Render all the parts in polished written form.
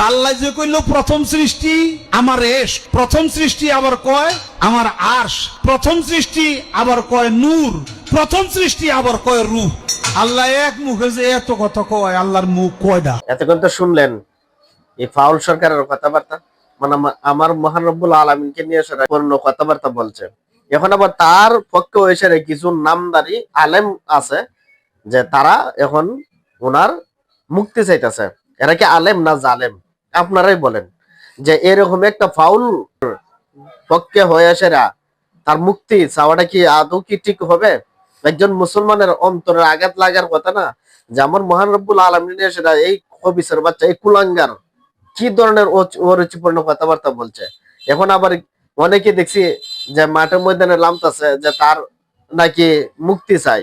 আল্লাহ যে কইল প্রথম সৃষ্টি আমার এশ, প্রথম সৃষ্টি আবার কয় আমার আরশ, প্রথম সৃষ্টি আবার কয় নূর, প্রথম সৃষ্টি আবার কয় রূহ। আল্লাহ এক মুখে যে এত কথা কয়, আল্লাহর মুখ কয়টা? এতক্ষণ তো শুনলেন এই ফাউল সরকারের কথাবার্তা, মানে আমার মহান রব্বুল আলামিনকে নিয়ে সেটা পূর্ণ কথাবার্তা বলছে। এখন আবার তার পক্ষে এসে কিছু নামদারি আলেম আছে যে তারা এখন ওনার মুক্তি চাইতেছে। এরা কি আলেম না জালেম? আপনারাই বলেন যে এরকম একটা ফাউল পক্ষে হয়ে এসেরা তার মুক্তি চাওয়াটা কি আদৌ কি ঠিক হবে? একজন মুসলমানের অন্তরের আঘাত লাগার কথা না যে আমার মহান রব্বুল আলামিন সেটা এই কবিসের বাচ্চা, এই কুলাঙ্গার কি ধরনের অরুচিপূর্ণ কথাবার্তা বলছে। এখন আবার অনেকে দেখছি যে মাঠে ময়দানে নামতেছে যে তার নাকি মুক্তি চাই।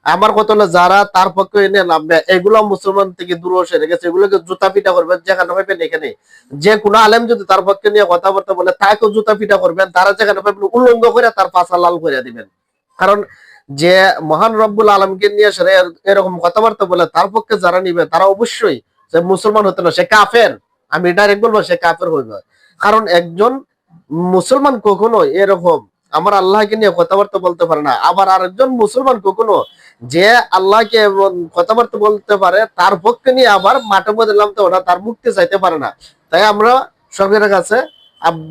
আমার কথা হলো যারা তার পক্ষে এনে নামবে এগুলো মুসলমান থেকে দূর সরে গেছে, এগুলোকে জুতা পিটা করবেন যেখানে পাইবেন এখানে। যে কোনো আলেম যদি তার পক্ষে নিয়ে কথাবার্তা বলে তাকেও জুতা পিটা করবেন, তারা যেখানে পাইবেন উল্লঙ্ঘ করে তার পাছা লাল করে দিবেন। কারণ যে মহান রব্বুল আলমকে নিয়ে সেরে এরকম কথাবার্তা বলে তার পক্ষে যারা নিবে তারা অবশ্যই সে মুসলমান হতে না, সে কাফের। আমি ডাইরেক্ট বলবো সে কাফের হইবে। কারণ একজন মুসলমান কখনো এরকম আমার আল্লাহকে নিয়ে কথাবার্তা বলতে পারে না। আবার আরেকজন মুসলমান কখনো যে আল্লাহকে কথাবার্তা বলতে পারে তার পক্ষে নিয়ে আবার মাঠে মধ্যে নামতে ওরা তার মুক্তি চাইতে পারে না। তাই আমরা সরকারের কাছে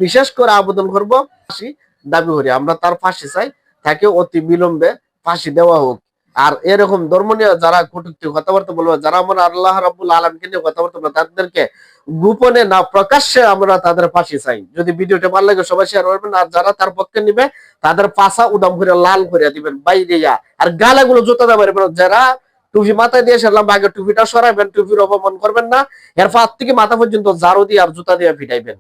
বিশেষ করে আবেদন করব, ফাঁসি দাবি করি। আমরা তার ফাঁসি চাই, তাকে অতি বিলম্বে ফাঁসি দেওয়া হোক। আর এরকম ধর্ম নিয়ে যারা কটূক্তি কথাবার্তা বলবে, যারা আমরা আল্লাহ রাব্বুল আলামিনকে নিয়ে কথাবার্তা বলবে, তাদেরকে গোপনে না প্রকাশ্যে আমরা তাদের ফাঁসি চাই। যদি ভিডিওটা ভালো লাগে সবাই শেয়ার করবেন। আর যারা তার পক্ষে নিবে তাদের পাছা উদাম করে লাল করে দিবেন বাইরে। আর গালাগুলো জুতা দেবেন। যারা টুপি মাথায় দিয়ে সারলাম আগে টুপিটা সরাইবেন, টুপির অপমান করবেন না। এর ফাঁক থেকে মাথা পর্যন্ত ঝাড়ু দিয়ে আর জুতা দিয়ে ফিটাইবেন।